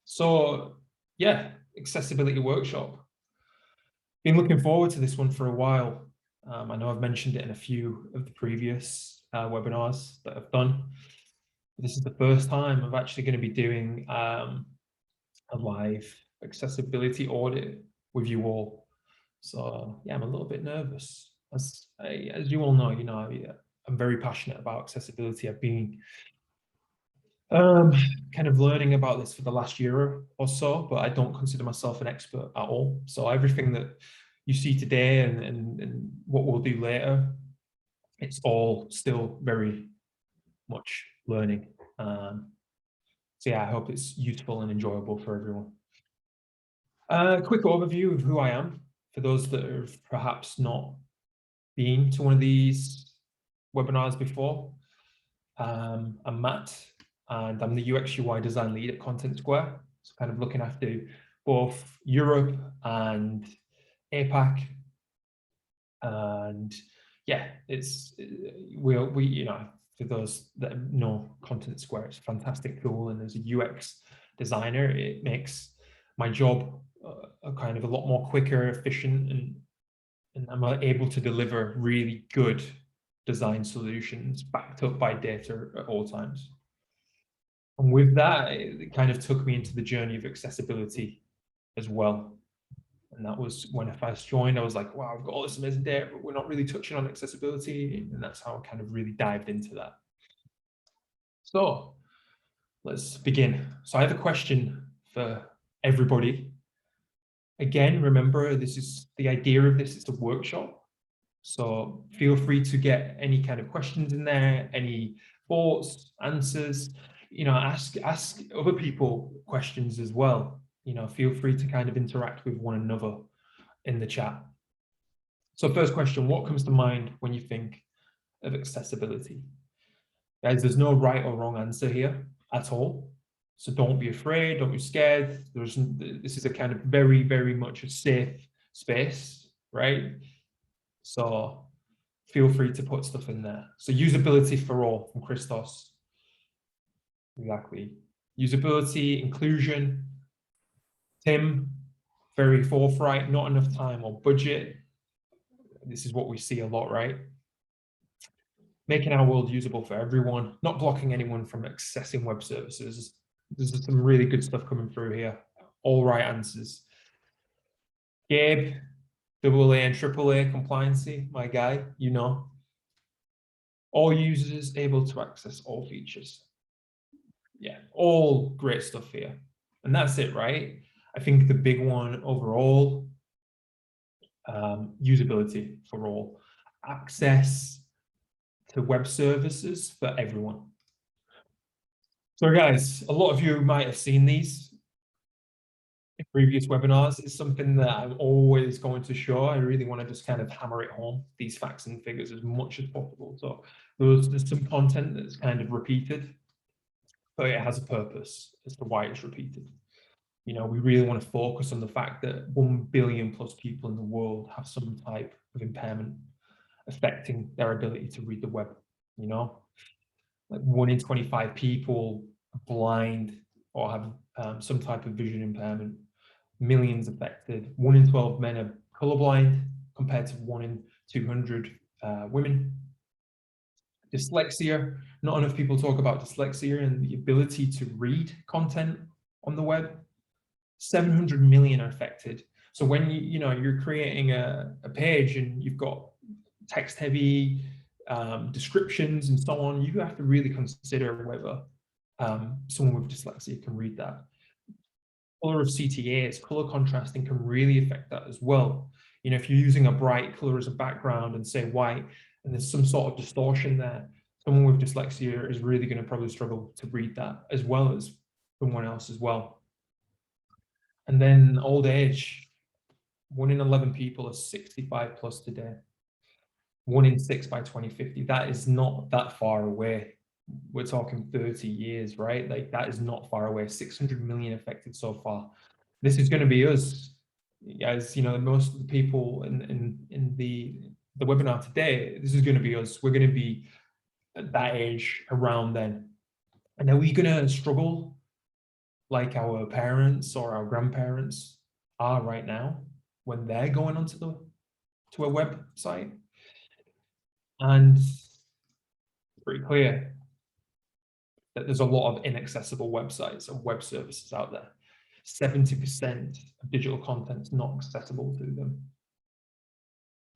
So yeah, accessibility workshop. Been looking forward to this one for a while. I know I've mentioned it in a few of the previous webinars that I've done. This is the first time I'm actually going to be doing a live accessibility audit with you all. So yeah, I'm a little bit nervous. As you all know, I'm very passionate about accessibility. I've been kind of learning about this for the last year or so, but I don't consider myself an expert at all. So everything that you see today and what we'll do later, it's all still very much learning. So yeah, I hope it's useful and enjoyable for everyone. Quick overview of who I am for those that have perhaps not been to one of these webinars before. I'm Matt, and I'm the UX UI design lead at Content Square. So kind of looking after both Europe and APAC. And yeah, for those that know Content Square, it's a fantastic tool. And as a UX designer, it makes my job kind of a lot more quicker, efficient, and I'm able to deliver really good design solutions backed up by data at all times. And with that, it kind of took me into the journey of accessibility as well. And that was when I first joined, I was like, wow, I've got all this amazing data, but we're not really touching on accessibility. And that's how I kind of really dived into that. So let's begin. So I have a question for everybody. Again, remember, this is the idea of this, it's a workshop. So feel free to get any kind of questions in there, any thoughts, answers, ask other people questions as well. Feel free to kind of interact with one another in the chat. So first question, what comes to mind when you think of accessibility? Guys, there's no right or wrong answer here at all. So don't be afraid, don't be scared. This is a kind of very, very much a safe space, right? So feel free to put stuff in there. So usability for all from Christos. Exactly. Usability, inclusion. Tim, very forthright, not enough time or budget. This is what we see a lot, right? Making our world usable for everyone, not blocking anyone from accessing web services. There's some really good stuff coming through here. All right answers. Gabe, AA and AAA compliancy, my guy, All users able to access all features. Yeah, all great stuff here. And that's it, right? I think the big one overall, usability for all. Access to web services for everyone. So guys, a lot of you might have seen these in previous webinars. It's something that I'm always going to show. I really want to just kind of hammer it home, these facts and figures as much as possible. So there's some content that's kind of repeated, but it has a purpose as to why it's repeated. We really want to focus on the fact that 1 billion plus people in the world have some type of impairment affecting their ability to read the web. Like 1 in 25 people are blind or have some type of vision impairment. Millions affected. 1 in 12 men are colorblind compared to 1 in 200 women. Dyslexia, not enough people talk about dyslexia and the ability to read content on the web. 700 million are affected. So when you're creating a page and you've got text heavy descriptions and so on, you have to really consider whether someone with dyslexia can read that. Color of CTAs, color contrasting can really affect that as well. If you're using a bright color as a background and say white, and there's some sort of distortion there, someone with dyslexia is really going to probably struggle to read that as well as someone else as well. And then old age, 1 in 11 people are 65 plus today. 1 in 6 by 2050. That is not that far away. We're talking 30 years, right? Like that is not far away. 600 million affected so far. This is going to be us, guys. Most of the people in the webinar today, this is going to be us. We're going to be at that age around then. And are we going to struggle like our parents or our grandparents are right now when they're going onto to a website. And it's pretty clear that there's a lot of inaccessible websites and web services out there. 70% of digital content is not accessible to them.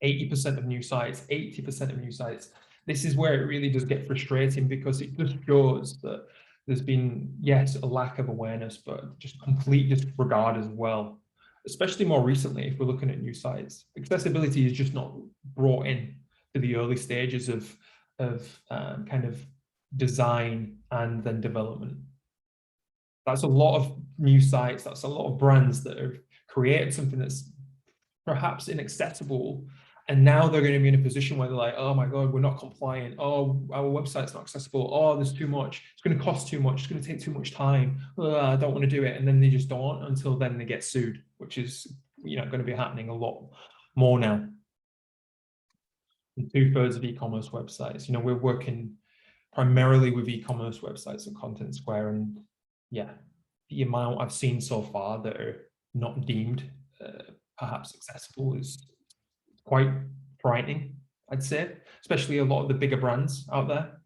80% of new sites, 80% of new sites. This is where it really does get frustrating, because it just shows that there's been, yes, a lack of awareness, but just complete disregard as well, especially more recently if we're looking at new sites. Accessibility is just not brought in to the early stages of kind of design and then development. That's a lot of new sites, that's a lot of brands that have created something that's perhaps inaccessible, and now they're going to be in a position where they're like, oh my God, we're not compliant. Oh, our website's not accessible. Oh, there's too much. It's going to cost too much. It's going to take too much time. I don't want to do it. And then they just don't, until then they get sued, which is, going to be happening a lot more now. And 2/3 of e-commerce websites, we're working primarily with e-commerce websites and Content Square. And yeah, the amount I've seen so far that are not deemed perhaps accessible is quite frightening, I'd say, especially a lot of the bigger brands out there.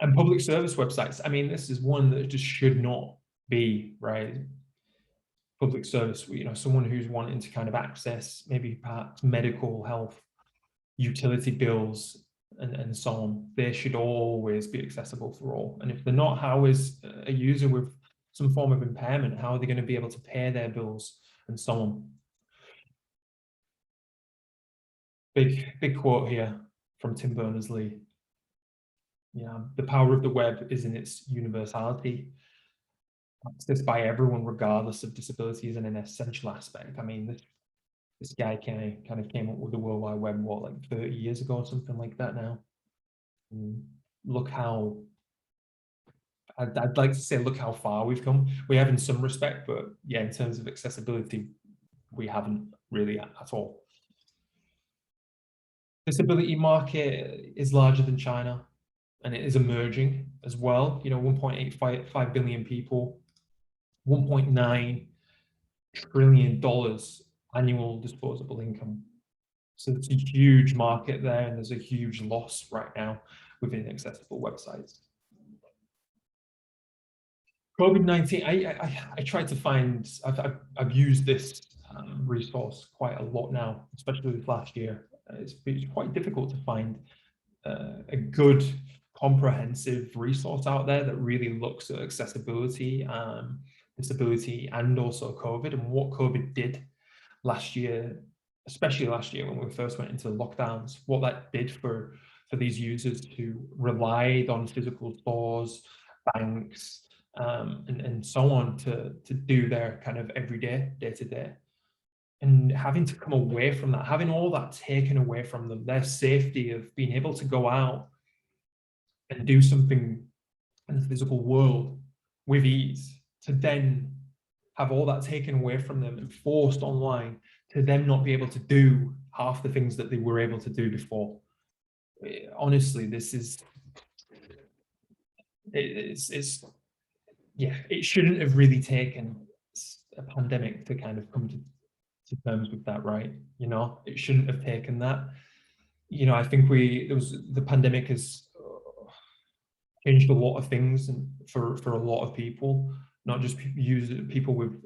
And public service websites, I mean, this is one that just should not be, right? Public service, someone who's wanting to kind of access maybe perhaps medical, health, utility bills, and so on, they should always be accessible for all. And if they're not, how is a user with some form of impairment, how are they going to be able to pay their bills and so on? Big quote here from Tim Berners-Lee. Yeah, the power of the web is in its universality. Accessed by everyone, regardless of disabilities, and an essential aspect. I mean, this guy kind of came up with the World Wide Web, what, like 30 years ago or something like that now. And look how, I'd like to say, look how far we've come. We have in some respect, but yeah, in terms of accessibility, we haven't really at all. Disability market is larger than China, and it is emerging as well. 1.85 billion people, $1.9 trillion annual disposable income. So it's a huge market there, and there's a huge loss right now within inaccessible websites. COVID-19, I tried to find, I've used this resource quite a lot now, especially this last year. It's quite difficult to find a good comprehensive resource out there that really looks at accessibility, disability, and also COVID, and what COVID did last year, especially last year when we first went into lockdowns, what that did for these users who relied on physical stores, banks, and so on to do their kind of everyday, day-to-day. And having to come away from that, having all that taken away from them, their safety of being able to go out and do something in the physical world with ease, to then have all that taken away from them and forced online, to them not be able to do half the things that they were able to do before. Honestly, this is, yeah, it shouldn't have really taken a pandemic to kind of come to terms with that, right? It shouldn't have taken that. I think the pandemic has changed a lot of things, and for a lot of people, not just people with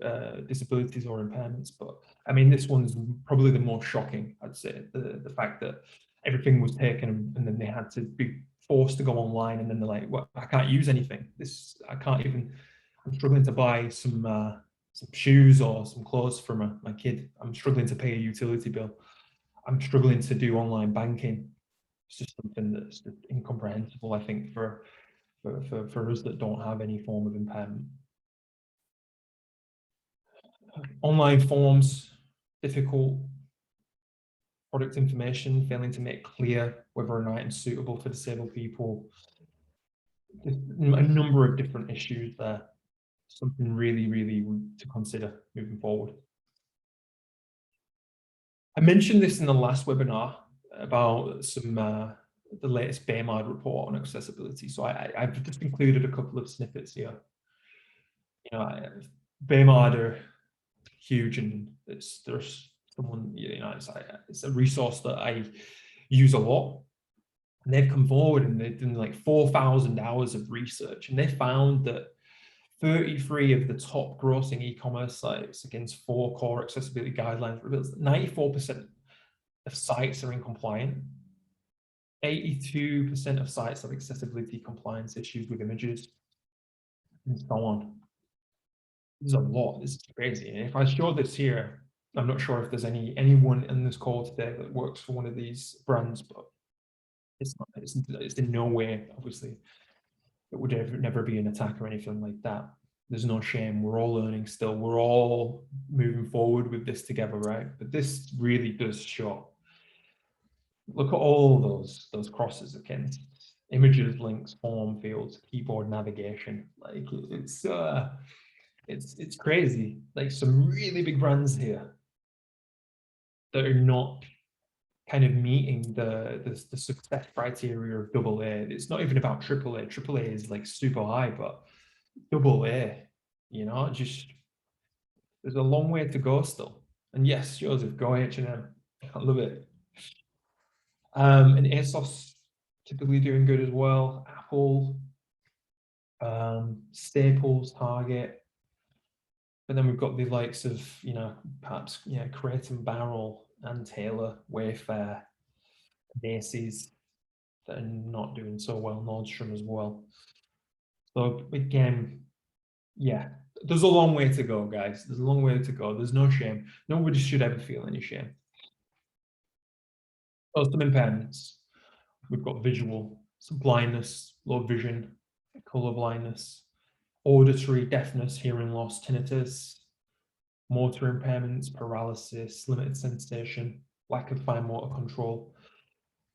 disabilities or impairments. But I mean, this one's probably the most shocking, I'd say, the fact that everything was taken and then they had to be forced to go online, and then they're like, well, I can't use anything. I'm struggling to buy some shoes or some clothes for my kid. I'm struggling to pay a utility bill. I'm struggling to do online banking. It's just something that's just incomprehensible, I think, for us that don't have any form of impairment. Online forms, difficult. Product information, failing to make clear whether an item is suitable for disabled people. There's a number of different issues there. Something really, really to consider moving forward. I mentioned this in the last webinar about the latest BEMARD report on accessibility. So I've just included a couple of snippets here. You know, Baymard are huge, and there's someone, you know, it's a resource that I use a lot. And they've come forward and they've done like 4,000 hours of research, and they found that 33 of the top grossing e-commerce sites against 4 core accessibility guidelines reveals that 94% of sites are incompliant. 82% of sites have accessibility compliance issues with images, and so on. There's a lot. This is crazy. And if I show this here, I'm not sure if there's anyone in this call today that works for one of these brands, but it's not. It's in no way, obviously, it would never be an attack or anything like that. There's no shame. We're all learning still. We're all moving forward with this together, right? But this really does show. Look at all those crosses against images, links, form fields, keyboard navigation. Like it's crazy. Like some really big brands here that are not kind of meeting the success criteria of AA. It's not even about AAA. AAA is like super high, but AA, you know, just there's a long way to go still. And yes, Joseph, go H&M. I love it. And ASOS typically doing good as well. Apple, Staples, Target. But then we've got the likes of, you know, perhaps, yeah, Crate and Barrel and Taylor, Wayfair, Macy's that are not doing so well, Nordstrom as well. So again, yeah, there's a long way to go, guys. There's a long way to go. There's no shame. Nobody should ever feel any shame. Some impairments. We've got visual, some blindness, low vision, color blindness, auditory deafness, hearing loss, tinnitus, motor impairments, paralysis, limited sensation, lack of fine motor control,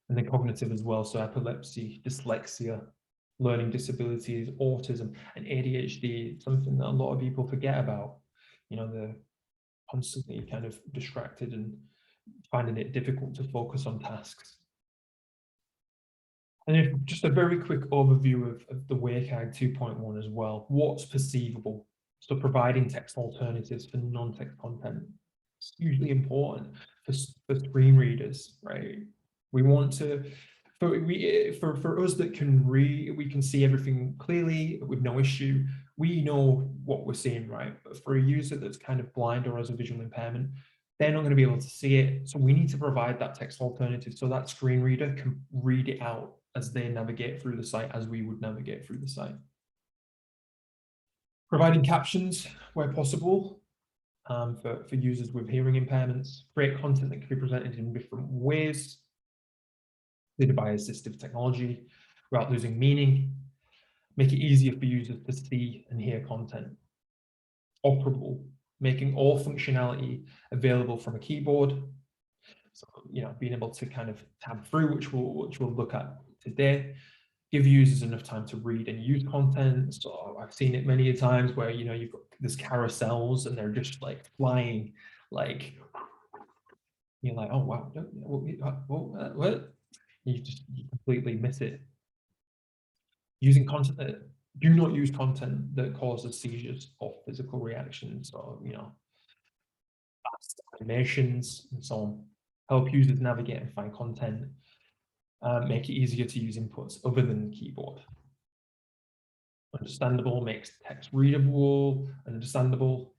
and then cognitive as well. So epilepsy, dyslexia, learning disabilities, autism, and ADHD, something that a lot of people forget about. You know, they're constantly kind of distracted and finding it difficult to focus on tasks. And if just a very quick overview of the WCAG 2.1 as well. What's perceivable? So providing text alternatives for non-text content. It's hugely important for screen readers, right? We want to, for us that can read, we can see everything clearly with no issue. We know what we're seeing, right? But for a user that's kind of blind or has a visual impairment, they're not going to be able to see it. So we need to provide that text alternative so that screen reader can read it out as they navigate through the site, as we would navigate through the site. Providing captions where possible for users with hearing impairments. Create content that can be presented in different ways, leaded by assistive technology without losing meaning. Make it easier for users to see and hear content. Operable, making all functionality available from a keyboard. So, you know, being able to kind of tab through, which we'll look at today. Give users enough time to read and use content. So I've seen it many times where, you know, you've got these carousels and they're just like flying, like, you're like, oh wow, what? You completely miss it. Using content that, do not use content that causes seizures or physical reactions, or, you know, fast animations and so on. Help users navigate and find content. Make it easier to use inputs other than keyboard. Understandable, makes text readable and understandable.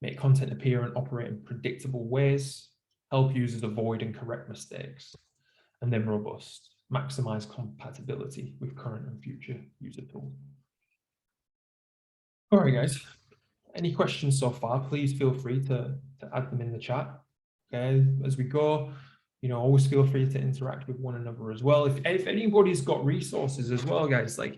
Make content appear and operate in predictable ways. Help users avoid and correct mistakes. And then robust, maximize compatibility with current and future user tools. All right, guys. Any questions so far, please feel free to add them in the chat. Okay, as we go, you know, always feel free to interact with one another as well. If anybody's got resources as well, guys, like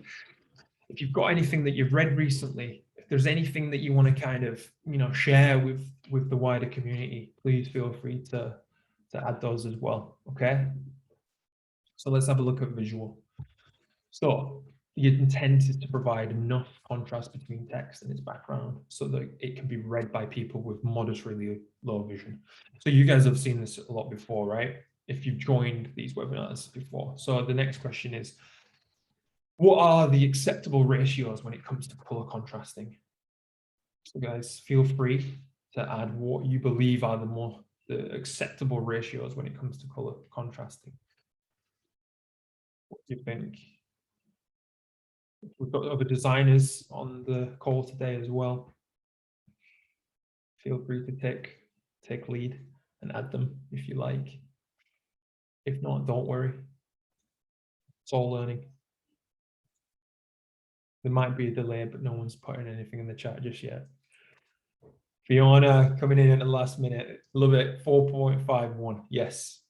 if you've got anything that you've read recently, if there's anything that you want to kind of, you know, share with the wider community, please feel free to add those as well. Okay, so let's have a look at visual. So the intent is to provide enough contrast between text and its background so that it can be read by people with moderately low vision. So you guys have seen this a lot before, right? If you've joined these webinars before. So the next question is, what are the acceptable ratios when it comes to color contrasting? So guys, feel free to add what you believe are the acceptable ratios when it comes to color contrasting. What do you think? We've got other designers on the call today as well. Feel free to take lead and add them if you like. If not, don't worry. It's all learning. There might be a delay, but no one's putting anything in the chat just yet. Fiona coming in at the last minute. Love it. 4.51. Yes.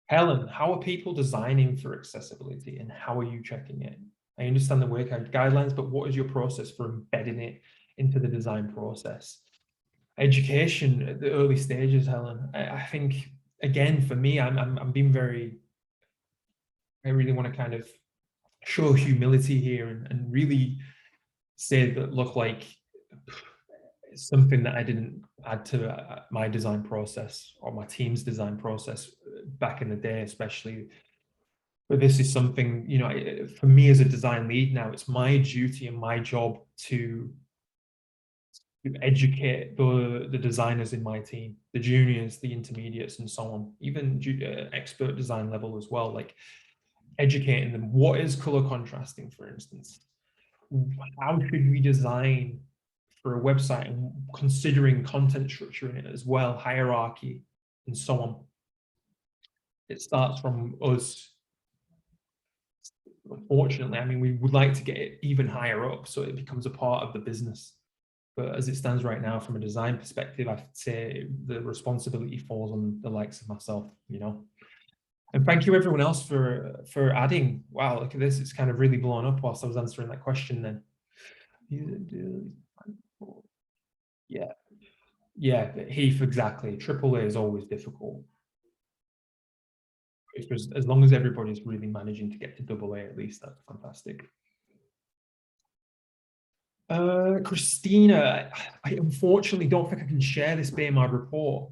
Helen, how are people designing for accessibility and how are you checking it? I understand the WCAG guidelines, but what is your process for embedding it into the design process? Education at the early stages, Helen. I think, again, for me, I'm being very, I really want to kind of show humility here and really say that, look, like, it's something that I didn't add to my design process or my team's design process back in the day, especially. But this is something, you know, for me as a design lead now, it's my duty and my job to educate the designers in my team, the juniors, the intermediates, and so on, even expert design level as well, like educating them. What is color contrasting, for instance? How should we design for a website, and considering content structure in it as well, hierarchy, and so on? It starts from us. Unfortunately, I mean, we would like to get it even higher up so it becomes a part of the business. But as it stands right now, from a design perspective, I'd say the responsibility falls on the likes of myself, you know. And thank you everyone else for adding. Wow, look at this. It's kind of really blown up whilst I was answering that question then. Yeah. Yeah, Heath, exactly. AAA is always difficult. As long as everybody's really managing to get to AA, at least, that's fantastic. Christina, I unfortunately don't think I can share this BMR report.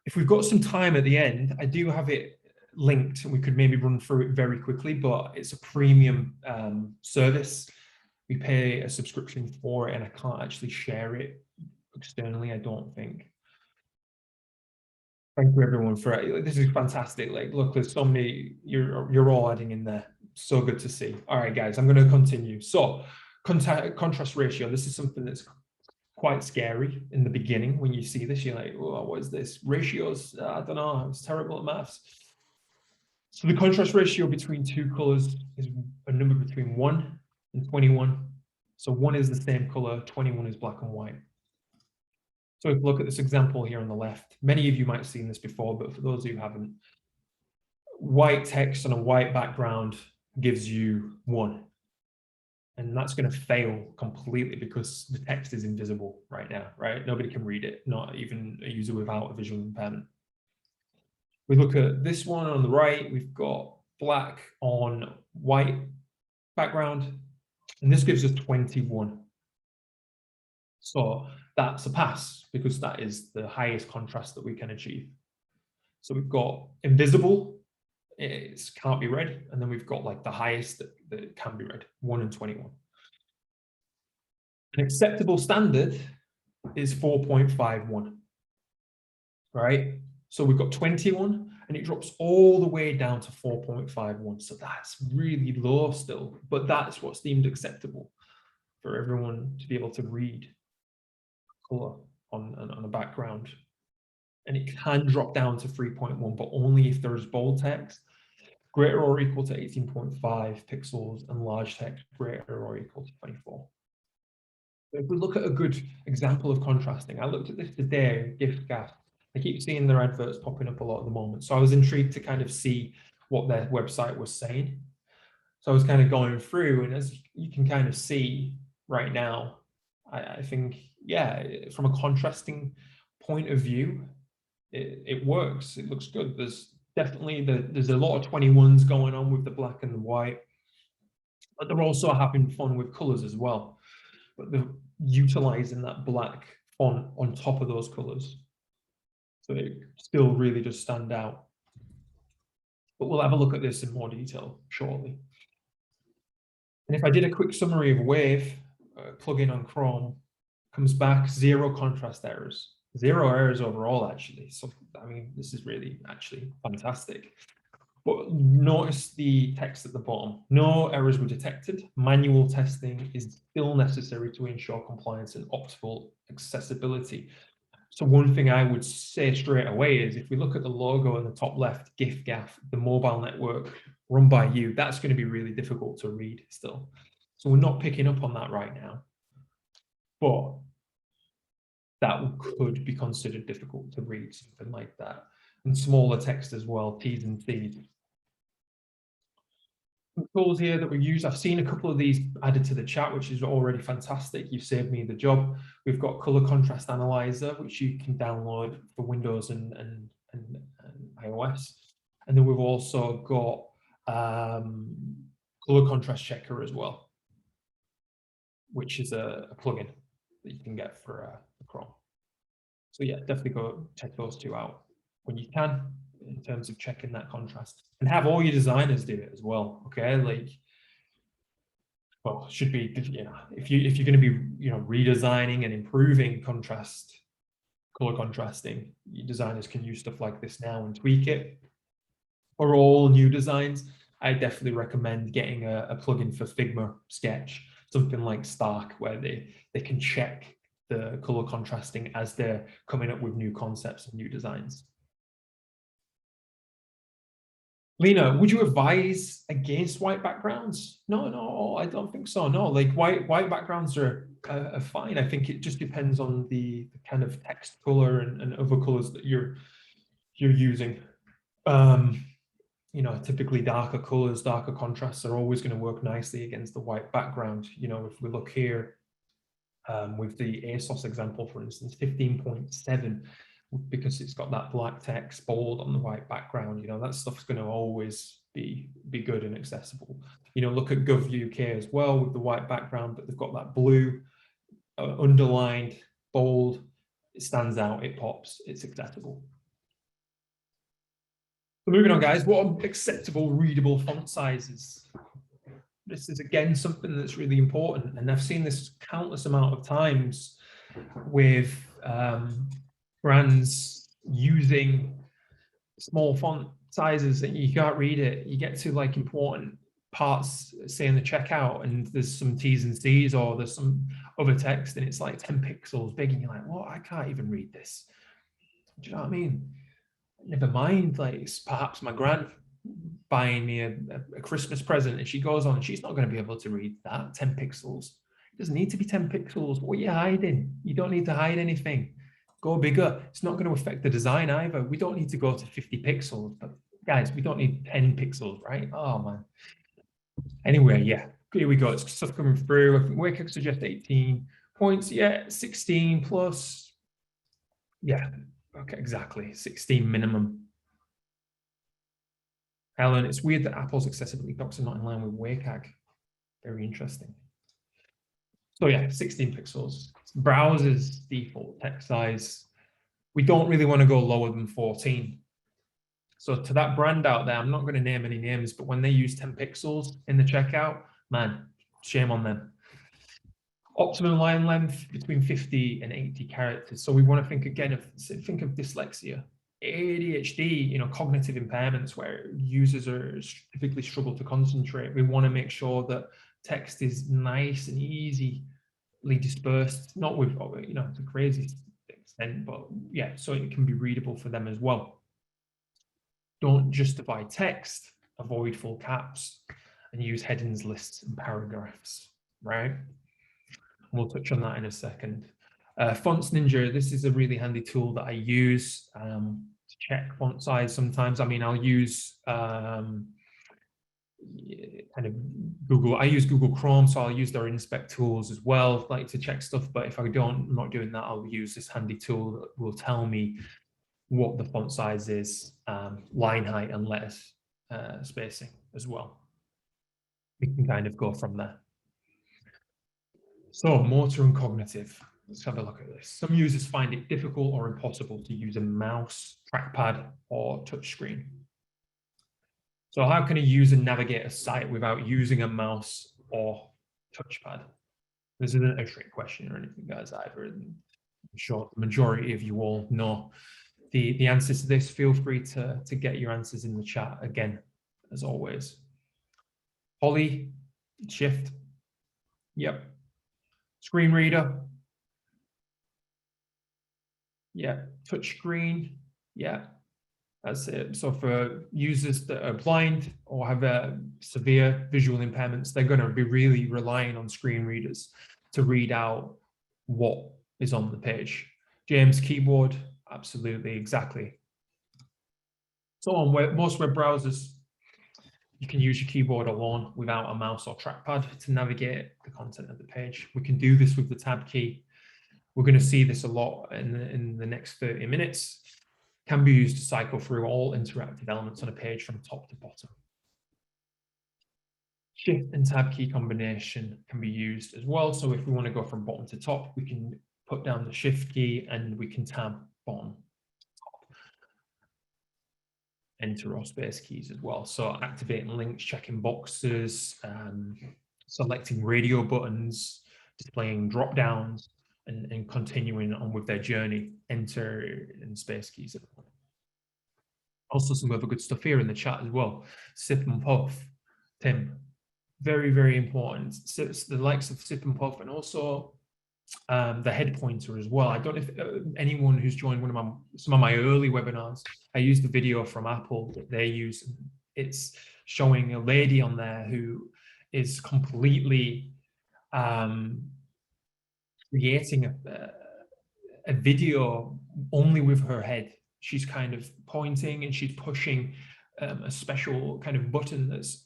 If we've got some time at the end, I do have it linked and we could maybe run through it very quickly, but it's a premium service. We pay a subscription for it and I can't actually share it externally, I don't think. Thank you everyone for it. This is fantastic. Like, look, there's so many, you're all adding in there. So good to see. All right, guys, I'm going to continue. So contrast ratio, this is something that's quite scary in the beginning. When you see this, you're like, oh, what is this? Ratios, I don't know, it's terrible at maths. So the contrast ratio between two colors is a number between 1 and 21. So 1 is the same color, 21 is black and white. So if you look at this example here on the left, many of you might have seen this before, but for those who haven't, white text on a white background gives you 1. And that's going to fail completely because the text is invisible right now, right? Nobody can read it, not even a user without a visual impairment. We look at this one on the right, we've got black on white background, and this gives us 21. So that's a pass because that is the highest contrast that we can achieve. So we've got invisible, it can't be read, and then we've got like the highest that can be read, 1 and 21. An acceptable standard is 4.51, right? So we've got 21 and it drops all the way down to 4.51. So that's really low still, but that's what's deemed acceptable for everyone to be able to read color on a background. And it can drop down to 3.1, but only if there's bold text greater or equal to 18.5 pixels and large text greater or equal to 24. If we look at a good example of contrasting, I looked at this today, giffgaff. I keep seeing their adverts popping up a lot at the moment. So I was intrigued to kind of see what their website was saying. So I was kind of going through, and as you can kind of see right now, I think, yeah, from a contrasting point of view, it works. It looks good. There's definitely, there's a lot of 21s going on with the black and the white, but they're also having fun with colors as well. But they're utilizing that black font on top of those colors. So it still really does stand out. But we'll have a look at this in more detail shortly. And if I did a quick summary of Wave, plugin on Chrome, comes back 0 contrast errors, 0 errors overall, actually. So, I mean, this is really actually fantastic. But notice the text at the bottom. No errors were detected. Manual testing is still necessary to ensure compliance and optimal accessibility. So one thing I would say straight away is if we look at the logo in the top left, giffgaff, the mobile network run by you, that's going to be really difficult to read still. So we're not picking up on that right now. But that could be considered difficult to read, something like that. And smaller text as well, T's and C's. Tools here that we use. I've seen a couple of these added to the chat, which is already fantastic. You've saved me the job. We've got Color Contrast Analyzer, which you can download for Windows and iOS. And then we've also got Color Contrast Checker as well, which is a plugin that you can get for Chrome. So yeah, definitely go check those two out when you can, in terms of checking that contrast, and have all your designers do it as well. Okay, like, well, should be, you know, if you're going to be, you know, redesigning and improving contrast, color contrasting, your designers can use stuff like this now and tweak it. For all new designs, I definitely recommend getting a plugin for Figma Sketch, something like Stark, where they can check the color contrasting as they're coming up with new concepts and new designs. Lena, would you advise against white backgrounds? No, I don't think so. No, like white backgrounds are fine. I think it just depends on the kind of text color and other colors that you're using. You know, typically darker colors, darker contrasts are always going to work nicely against the white background. You know, if we look here with the ASOS example, for instance, 15.7. because it's got that black text bold on the white background, you know, that stuff's going to always be good and accessible. You know, look at Gov UK as well with the white background, but they've got that blue underlined, bold. It stands out, it pops, it's accessible. So moving on, guys, what are acceptable readable font sizes? This is, again, something that's really important, and I've seen this countless amount of times with brands using small font sizes and you can't read it. You get to like important parts, say in the checkout, and there's some T's and C's or there's some other text and it's like 10 pixels big and you're like, what? I can't even read this. Do you know what I mean? Never mind, like, it's perhaps my gran buying me a Christmas present and she goes on and she's not going to be able to read that 10 pixels. It doesn't need to be 10 pixels. What are you hiding? You don't need to hide anything. Go bigger. It's not going to affect the design either. We don't need to go to 50 pixels, but guys, we don't need 10 pixels, right? Oh man. Anyway, yeah, here we go. It's stuff coming through. I think Wake suggests 18 points. Yeah, 16 plus. Yeah, okay, exactly. 16 minimum. Helen, it's weird that Apple's accessibility docs are not in line with WCAG. Very interesting. So yeah, 16 pixels. Browser's default text size. We don't really want to go lower than 14. So to that brand out there, I'm not going to name any names, but when they use 10 pixels in the checkout, man, shame on them. Optimum line length between 50 and 80 characters. So we want to think again of dyslexia, ADHD, you know, cognitive impairments where users are typically struggle to concentrate. We want to make sure that text is nice and easily dispersed, not with, you know, to crazy extent, but yeah, so it can be readable for them as well. Don't justify text, avoid full caps, and use headings, lists, and paragraphs, right? We'll touch on that in a second. Fonts Ninja, this is a really handy tool that I use to check font size sometimes. I mean, I'll use kind of Google. I use Google Chrome, so I'll use their inspect tools as well, like to check stuff. But if I'm not doing that, I'll use this handy tool that will tell me what the font size is, line height, and letter spacing as well. We can kind of go from there. So motor and cognitive. Let's have a look at this. Some users find it difficult or impossible to use a mouse, trackpad, or touchscreen. So how can a user navigate a site without using a mouse or touchpad? This isn't a trick question or anything, guys, either. I'm sure the majority of you all know the answers to this. Feel free to get your answers in the chat again, as always. Holly, shift. Yep. Screen reader. Yeah. Touch screen. Yeah. That's it. So for users that are blind or have severe visual impairments, they're going to be really relying on screen readers to read out what is on the page. James, keyboard, absolutely, exactly. So on most web browsers, you can use your keyboard alone without a mouse or trackpad to navigate the content of the page. We can do this with the tab key. We're going to see this a lot in the next 30 minutes. Can be used to cycle through all interactive elements on a page from top to bottom. Shift and tab key combination can be used as well. So if we want to go from bottom to top, we can put down the shift key and we can tab bottom, top, enter or space keys as well. So activating links, checking boxes, selecting radio buttons, displaying drop downs, and continuing on with their journey, enter and space keys. Also some other good stuff here in the chat as well. Sip and puff, Tim, very, very important. So it's the likes of sip and puff, and also the head pointer as well. I don't know if anyone who's joined some of my early webinars, I used the video from Apple that they use. It's showing a lady on there who is completely creating a video only with her head. She's kind of pointing and she's pushing a special kind of button that's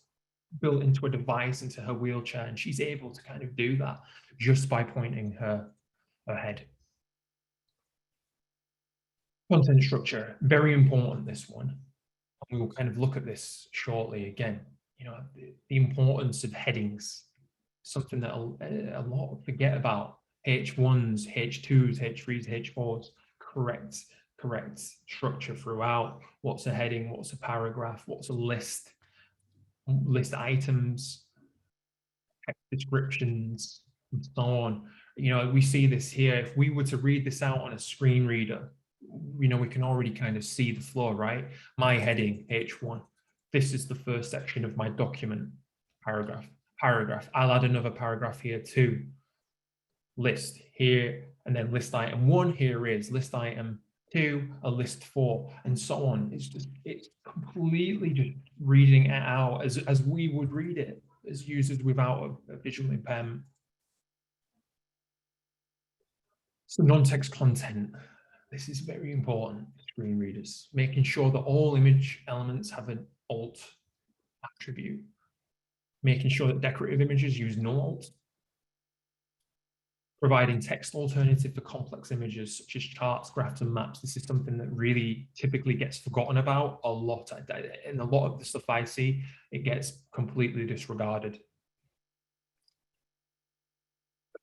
built into a device into her wheelchair, and she's able to kind of do that just by pointing her head. Content structure, very important, this one. We will kind of look at this shortly again. You know, the importance of headings, something that a lot forget about. H1s, H2s, H3s, H4s, correct structure throughout. What's a heading? What's a paragraph? What's a list items, text descriptions, and so on. You know, we see this here. If we were to read this out on a screen reader, you know, we can already kind of see the flow, right? My heading, H1. This is the first section of my document, paragraph. I'll add another paragraph here too. List here, and then list item 1 here is list item 2, a list 4, and so on. It's completely just reading it out as we would read it as users without a visual impairment. So non-text content. This is very important for screen readers, making sure that all image elements have an alt attribute, making sure that decorative images use no alt, providing text alternative for complex images such as charts, graphs, and maps. This is something that really typically gets forgotten about a lot. In a lot of the stuff I see, it gets completely disregarded.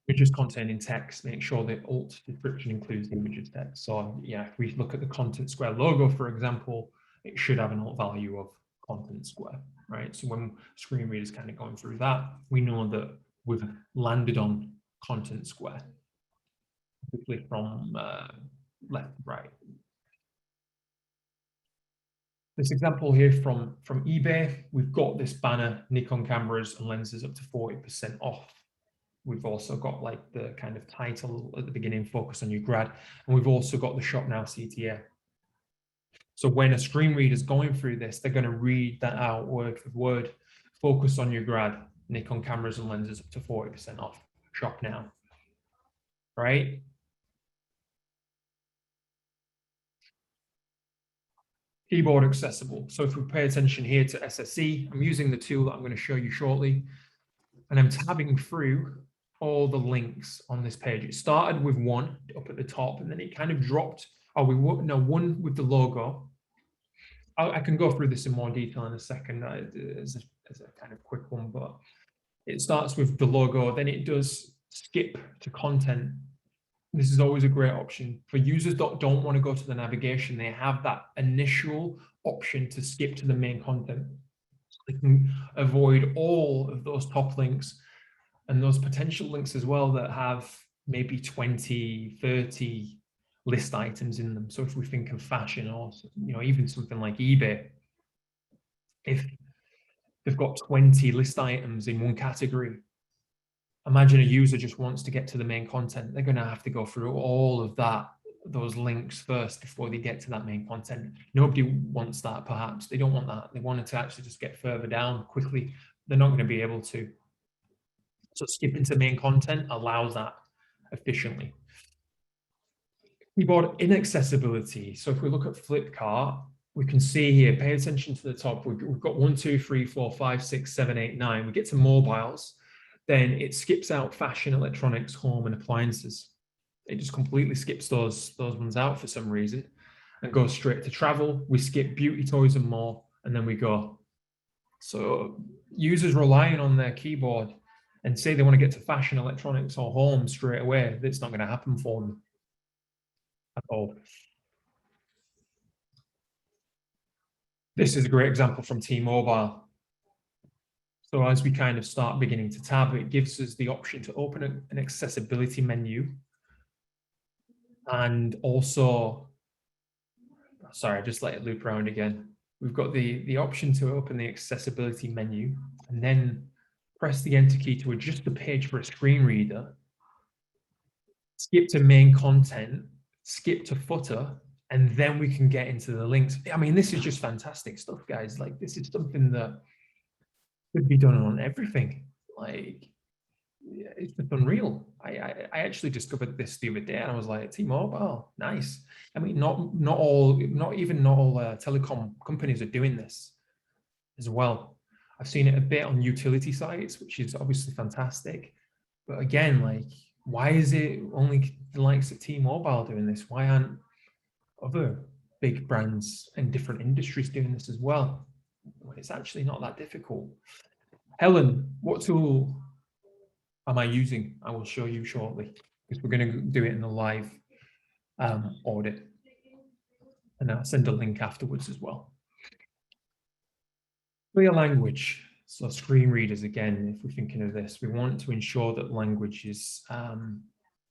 Images containing text, make sure the alt description includes the image's text. So yeah, if we look at the Content Square logo, for example, it should have an alt value of Content Square, right? So when screen readers kind of going through that, we know that we've landed on Content Square, typically from left to right. This example here from eBay, we've got this banner, Nikon cameras and lenses up to 40% off. We've also got like the kind of title at the beginning, focus on your grad, and we've also got the shop now CTA. So when a screen reader is going through this, they're going to read that out word for word. Focus on your grad, Nikon cameras and lenses up to 40% off, shop now, right? Keyboard accessible. So if we pay attention here to SSE, I'm using the tool that I'm going to show you shortly, and I'm tabbing through all the links on this page. It started with one up at the top, and then it kind of dropped. Oh, one with the logo. I can go through this in more detail in a second as a kind of quick one, but it starts with the logo, then it does skip to content. This is always a great option for users that don't want to go to the navigation. They have that initial option to skip to the main content. So they can avoid all of those top links and those potential links as well that have maybe 20, 30 list items in them. So if we think of fashion, or even something like eBay, if they've got 20 list items in one category, imagine a user just wants to get to the main content. They're going to have to go through all of those links first before they get to that main content. Nobody wants that, perhaps. They don't want that. They want it to actually just get further down quickly. They're not going to be able to. So skipping to main content allows that efficiently. Keyboard inaccessibility. So if we look at Flipkart, we can see here, pay attention to the top. We've got 1, 2, 3, 4, 5, 6, 7, 8, 9. We get to mobiles, then it skips out fashion, electronics, home, and appliances. It just completely skips those ones out for some reason and goes straight to travel. We skip beauty, toys, and more, and then we go. So users relying on their keyboard and say they want to get to fashion, electronics, or home straight away, that's not going to happen for them at all. This is a great example from T-Mobile. So as we kind of start beginning to tab, it gives us the option to open an accessibility menu. And also, sorry, I just let it loop around again. We've got the option to open the accessibility menu and then press the enter key to adjust the page for a screen reader, skip to main content, skip to footer, and then we can get into the links. I mean, this is just fantastic stuff, guys. Like, this is something that could be done on everything. Like, it's just unreal. I actually discovered this the other day, and I was like, T-Mobile, nice. I mean, not all telecom companies are doing this as well. I've seen it a bit on utility sites, which is obviously fantastic. But again, like, why is it only the likes of T-Mobile doing this? Why aren't other big brands and different industries doing this as well? It's actually not that difficult. Helen, what tool am I using? I will show you shortly, because we're going to do it in the live audit. And I'll send a link afterwards as well. Clear language. So screen readers, again, if we're thinking of this, we want to ensure that language is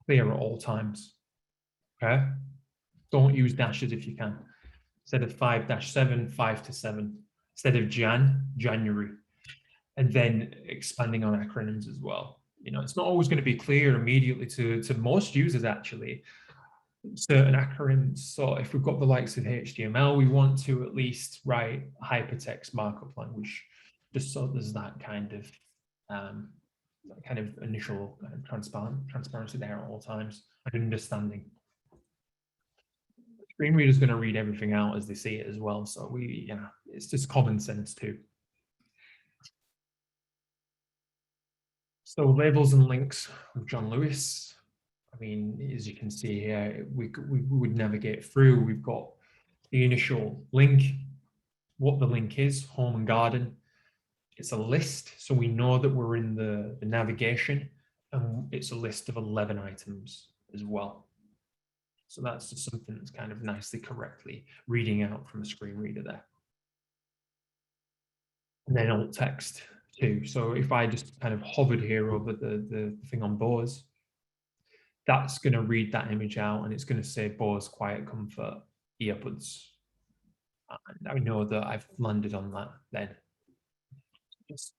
clear at all times. Okay? Don't use dashes if you can. Instead of 5-7, 5-7. Instead of January. And then expanding on acronyms as well. It's not always going to be clear immediately to most users, actually, certain acronyms. So if we've got the likes of HTML, we want to at least write hypertext markup language, just so there's that kind of initial transparency there at all times, and understanding. Screen reader is going to read everything out as they see it as well. So it's just common sense too. So labels and links with John Lewis. I mean, as you can see here, we would navigate through. We've got the initial link, what the link is, home and garden. It's a list, so we know that we're in the navigation, and it's a list of 11 items as well. So that's just something that's kind of nicely correctly reading out from a screen reader there. And then alt text too. So if I just kind of hovered here over the thing on Bose, that's going to read that image out, and it's going to say Bose Quiet Comfort earbuds. And I know that I've landed on that then. It's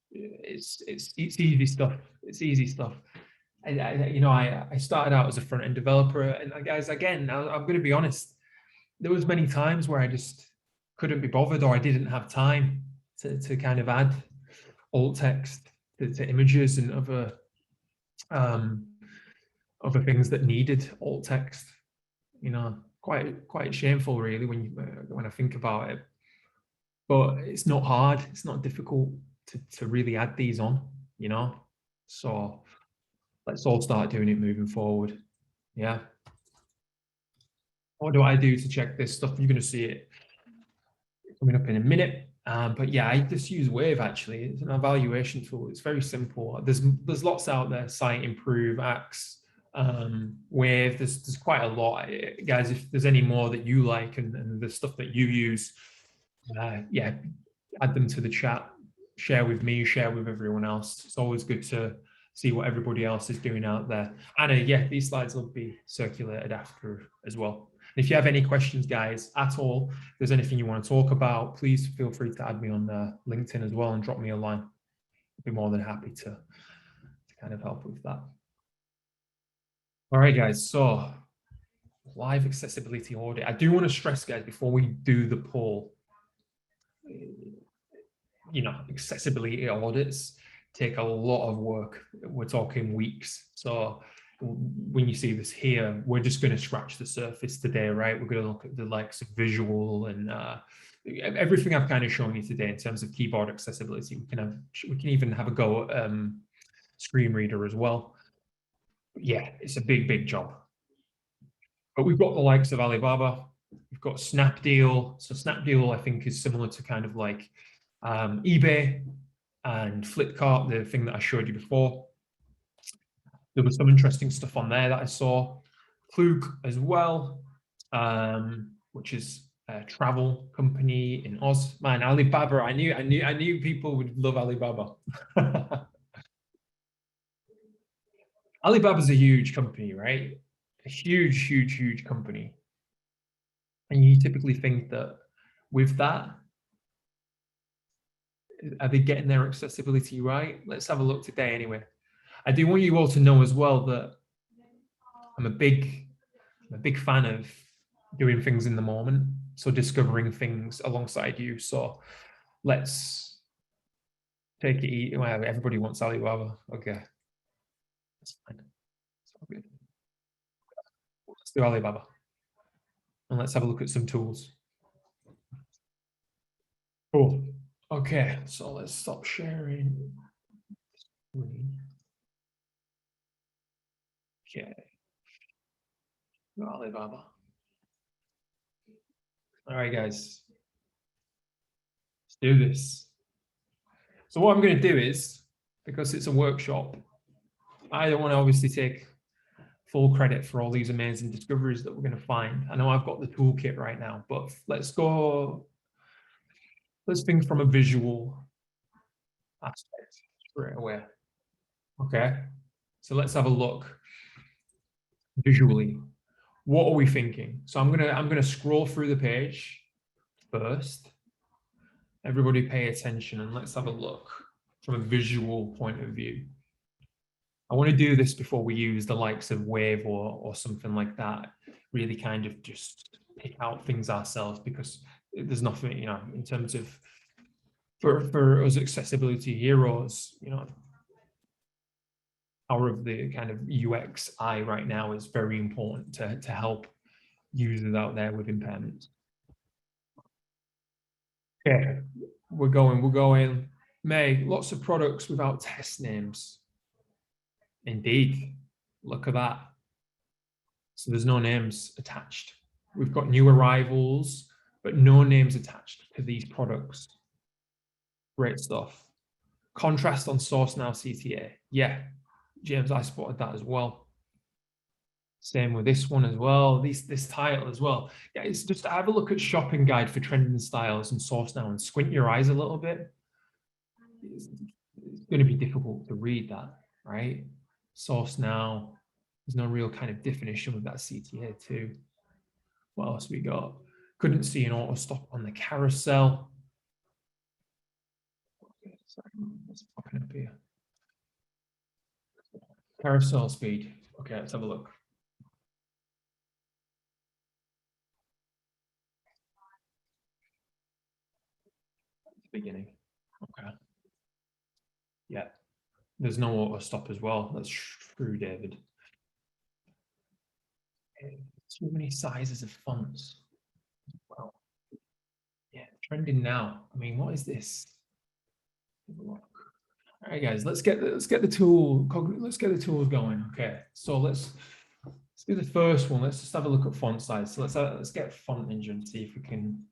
easy stuff. It's easy stuff. I started out as a front-end developer, and guys, again, I'm going to be honest, there was many times where I just couldn't be bothered, or I didn't have time to kind of add alt text to images and other things that needed alt text. Quite shameful, really, when I think about it. But it's not hard. It's not difficult to really add these on. So let's all start doing it moving forward. Yeah. What do I do to check this stuff? You're going to see it coming up in a minute. But yeah, I just use Wave, actually. It's an evaluation tool. It's very simple. There's lots out there: Site Improve, Axe, Wave. There's quite a lot. Guys, if there's any more that you like and the stuff that you use, add them to the chat. Share with me, share with everyone else. It's always good to see what everybody else is doing out there. And yeah, these slides will be circulated after as well. And if you have any questions, guys, at all, if there's anything you want to talk about, please feel free to add me on LinkedIn as well and drop me a line. I'd be more than happy to kind of help with that. All right, guys, so live accessibility audit. I do want to stress, guys, before we do the poll, you know, accessibility audits take a lot of work. We're talking weeks. So when you see this here, we're just going to scratch the surface today, right? We're going to look at the likes of visual and everything I've kind of shown you today in terms of keyboard accessibility. We can even have a go at screen reader as well. But yeah, it's a big job. But we've got the likes of Alibaba, we've got Snapdeal. So Snapdeal, I think, is similar to kind of like eBay and Flipkart, the thing that I showed you before. There was some interesting stuff on there that I saw. Klook as well, which is a travel company in Oz. Man, Alibaba, I knew people would love Alibaba. Alibaba's a huge company, right? A huge company. And you typically think that with that, are they getting their accessibility right? Let's have a look today anyway. I do want you all to know as well that I'm a big fan of doing things in the moment. So discovering things alongside you. So let's take it easy. Well, everybody wants Alibaba. Okay. That's fine. That's all good. Let's do Alibaba. And let's have a look at some tools. Cool. Okay, so let's stop sharing. Okay. Alibaba. All right, guys. Let's do this. So what I'm going to do is, because it's a workshop, I don't want to obviously take full credit for all these amazing discoveries that we're going to find. I know I've got the toolkit right now, but let's think from a visual aspect straight away. Okay, so let's have a look visually. What are we thinking? So I'm gonna scroll through the page first. Everybody pay attention and let's have a look from a visual point of view. I want to do this before we use the likes of Wave or something like that. Really kind of just pick out things ourselves, because there's nothing, you know, in terms of for us accessibility heroes, you know, power of the kind of UX eye right now is very important to help users out there with impairments. Okay, we're going. May, lots of products without test names. Indeed, look at that. So there's no names attached. We've got new arrivals, but no names attached to these products. Great stuff. Contrast on SourceNow CTA. Yeah, James, I spotted that as well. Same with this one as well. This title as well. Yeah, it's just have a look at shopping guide for trending styles and SourceNow and squint your eyes a little bit. It's going to be difficult to read that, right? SourceNow. There's no real kind of definition with that CTA too. What else we got? Couldn't see an auto stop on the carousel. Okay, sorry, what's popping up here? Carousel speed. Okay, let's have a look. Beginning. Okay. Yeah. There's no auto stop as well. That's true, David. Too many sizes of fonts. Wow. Yeah, trending now. I mean, what is this? All right, guys, let's get the tool. Let's get the tools going. Okay, so let's do the first one. Let's just have a look at font size. So let's get Font Ninja and see if we can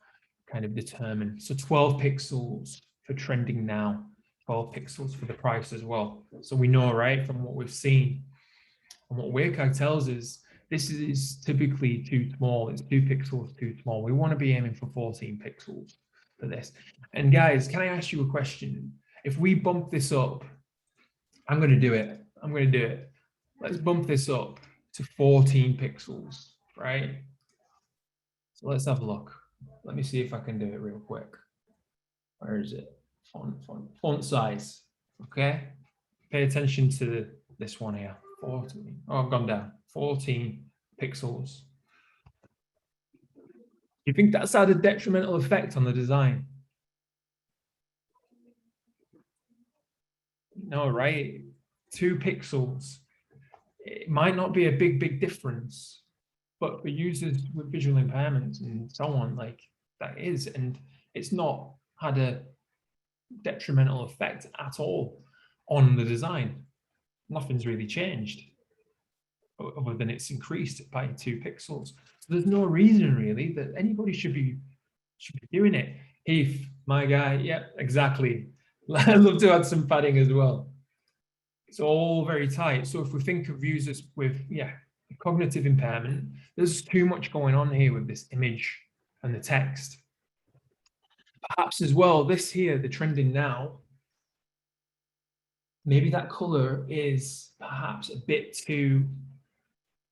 kind of determine. So 12 pixels for trending now, 12 pixels for the price as well. So we know, right, from what we've seen and what WCAG tells us, this is typically too small. It's 2 pixels too small. We want to be aiming for 14 pixels for this. And guys, can I ask you a question? If we bump this up, I'm going to do it. I'm going to do it. Let's bump this up to 14 pixels, right? So let's have a look. Let me see if I can do it real quick. Where is it? Font size. Okay. Pay attention to this one here. 14. Oh, I've gone down. 14 pixels. You think that's had a detrimental effect on the design? No, right? 2 pixels. It might not be a big difference, but for users with visual impairments and so on, like that is, and it's not had a detrimental effect at all on the design. Nothing's really changed other than it's increased by 2 pixels. So there's no reason really that anybody should be doing it. Heath, my guy, yeah, exactly. I'd love to add some padding as well. It's all very tight. So if we think of users with, cognitive impairment, there's too much going on here with this image and the text. Perhaps as well, this here, the trending now, maybe that color is perhaps a bit too,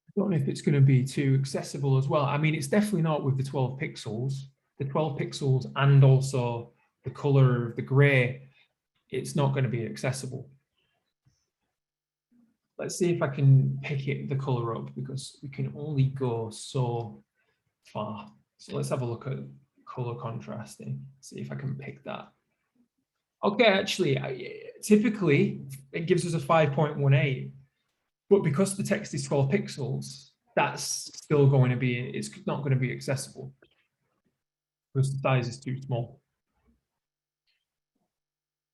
I don't know if it's going to be too accessible as well. I mean, it's definitely not with the 12 pixels. The 12 pixels and also the color of the gray, it's not going to be accessible. Let's see if I can pick the color up because we can only go so far. So let's have a look at color contrasting, see if I can pick that. Okay, actually, typically it gives us a 5.18, but because the text is 12 pixels, that's still going to be, it's not going to be accessible because the size is too small.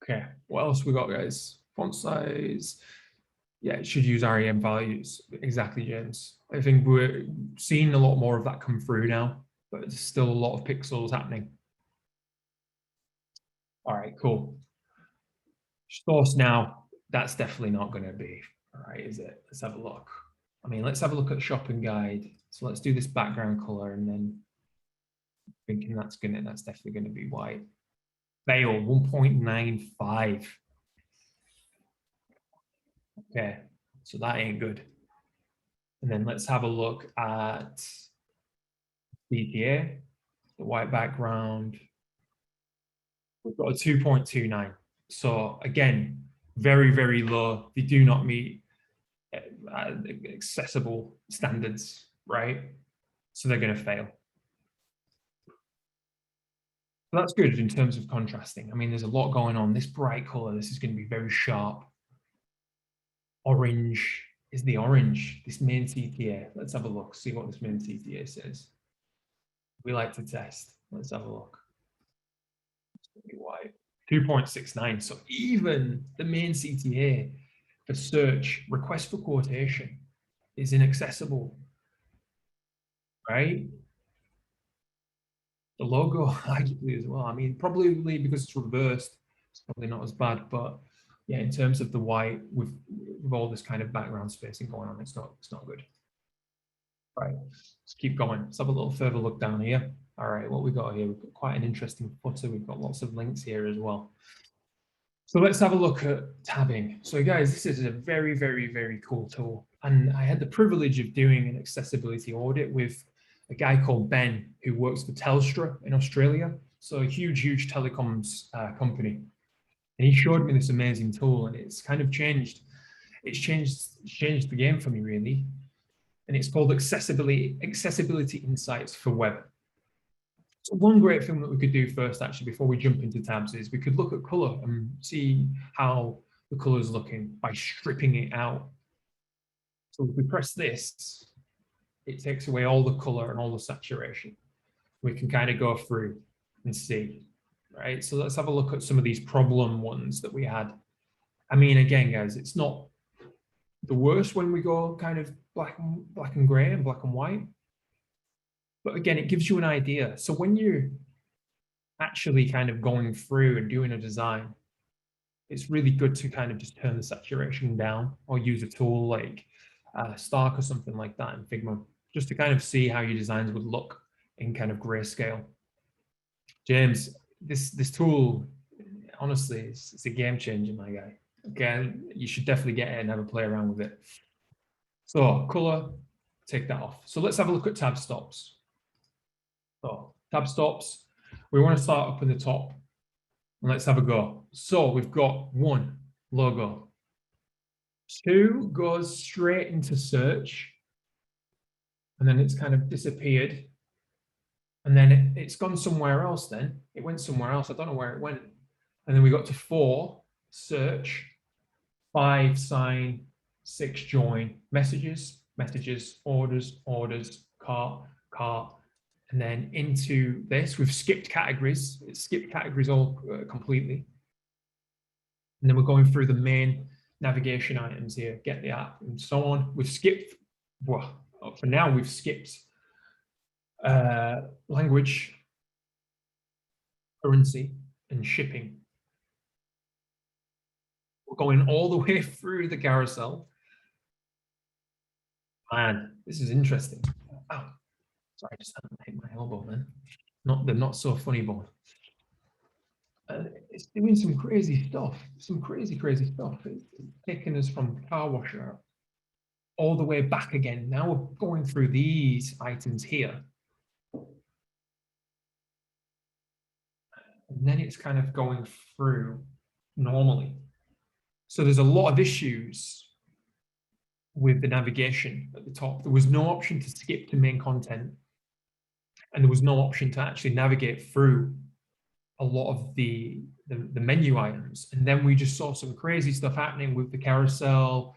Okay, what else we got, guys? Font size. Yeah, it should use REM values. Exactly, James. I think we're seeing a lot more of that come through now, but there's still a lot of pixels happening. All right, cool. Source now, that's definitely not going to be, all right, is it? Let's have a look. I mean, let's have a look at the shopping guide. So let's do this background color and then thinking that's definitely going to be white. Fail, 1.95. Okay, so that ain't good. And then let's have a look at CTA, the white background. We've got a 2.29. So again, very low. They do not meet accessible standards, right? So they're going to fail. So that's good in terms of contrasting. I mean, there's a lot going on. This bright color, this is going to be very sharp. Orange is the orange, this main CTA. Let's have a look, see what this main CTA says. We like to test. Let's have a look. It's going to be white. 2.69. So even the main CTA for search, request for quotation, is inaccessible, right? The logo, arguably as well. I mean, probably because it's reversed, it's probably not as bad. But yeah, in terms of the white, with all this kind of background spacing going on, it's not good. Right, let's keep going. Let's have a little further look down here. All right, what we got here? We've got quite an interesting footer. We've got lots of links here as well. So let's have a look at tabbing. So guys, this is a very cool tool. And I had the privilege of doing an accessibility audit with a guy called Ben who works for Telstra in Australia. So a huge telecoms company. And he showed me this amazing tool and it's kind of changed the game for me really. And it's called Accessibility Insights for Web. So one great thing that we could do first, actually, before we jump into tabs, is we could look at color and see how the color is looking by stripping it out. So if we press this, it takes away all the color and all the saturation. We can kind of go through and see, right? So let's have a look at some of these problem ones that we had. I mean, again, guys, it's not the worst when we go kind of black and gray and black and white. But again, it gives you an idea. So when you're actually kind of going through and doing a design, it's really good to kind of just turn the saturation down or use a tool like Stark or something like that in Figma, just to kind of see how your designs would look in kind of grayscale. James, this tool, honestly, it's a game changer, my guy. Okay, you should definitely get it and have a play around with it. So color, take that off. So let's have a look at tab stops. So tab stops, we want to start up in the top. And let's have a go. So we've got 1, logo. 2 goes straight into search. And then it's kind of disappeared. And then it's gone somewhere else then. It went somewhere else. I don't know where it went. And then we got to 4, search. 5, sign. 6, join. Messages, orders, cart. And then into this, we've skipped categories. It's skipped categories all completely. And then we're going through the main navigation items here, get the app and so on. We've skipped, well, for now we've skipped language, currency, and shipping. We're going all the way through the carousel. Man, this is interesting. Oh, sorry, I just hit my elbow then. Not the not so funny bone. It's doing some crazy stuff, crazy stuff. It's taking us from car washer all the way back again. Now we're going through these items here. And then it's kind of going through normally. So there's a lot of issues with the navigation at the top. There was no option to skip to main content. And there was no option to actually navigate through a lot of the menu items. And then we just saw some crazy stuff happening with the carousel.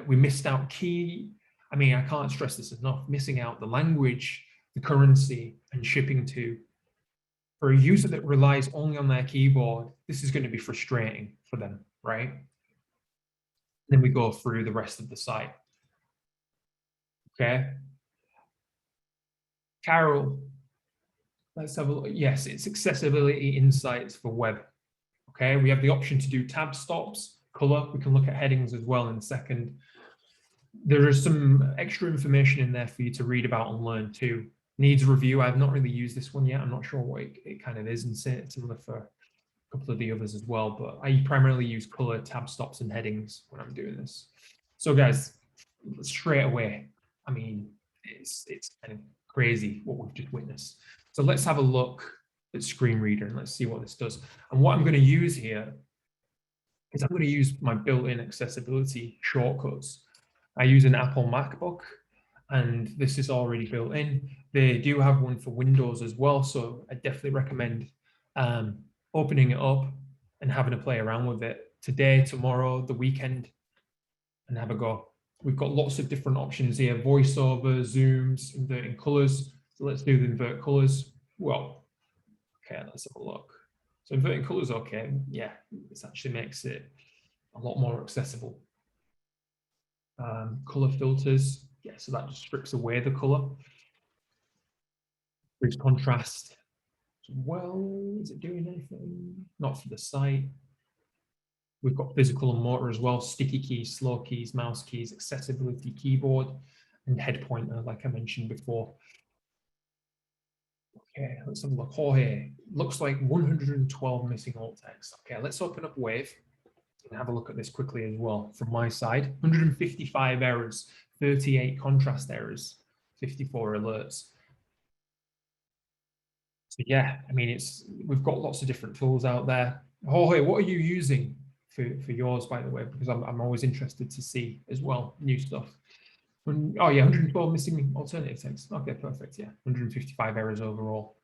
We missed out key. I mean, I can't stress this enough, missing out the language, the currency, and shipping to. For a user that relies only on their keyboard, this is going to be frustrating for them, right? Then we go through the rest of the site. Okay. Carol, let's have a look. Yes, it's accessibility insights for web. Okay, we have the option to do tab stops, color. We can look at headings as well in a second. There is some extra information in there for you to read about and learn too. Needs review. I've not really used this one yet. I'm not sure what it kind of is, and similar for a couple of the others as well. But I primarily use color, tab stops, and headings when I'm doing this. So guys, straight away, I mean, it's kind of crazy what we've just witnessed. So let's have a look at Screen Reader and let's see what this does. And what I'm going to use here is I'm going to use my built-in accessibility shortcuts. I use an Apple MacBook, and this is already built in. They do have one for Windows as well, so I definitely recommend opening it up and having a play around with it today, tomorrow, the weekend, and have a go. We've got lots of different options here: voiceover, zooms, inverting colors. So let's do the invert colors. Well, okay, let's have a look. So inverting colors, okay, yeah, this actually makes it a lot more accessible. Color filters, yeah, so that just strips away the color. Increase contrast. Well, is it doing anything? Not for the site. We've got physical and motor as well, sticky keys, slow keys, mouse keys, accessibility keyboard, and head pointer, like I mentioned before. Okay, let's have a look. Jorge, looks like 112 missing alt text. Okay, let's open up Wave and have a look at this quickly as well from my side. 155 errors, 38 contrast errors, 54 alerts. So yeah, I mean, we've got lots of different tools out there. Jorge, what are you using for yours, by the way? Because I'm always interested to see as well new stuff. Oh yeah, 112 missing alternative text. Okay, perfect. Yeah, 155 errors overall.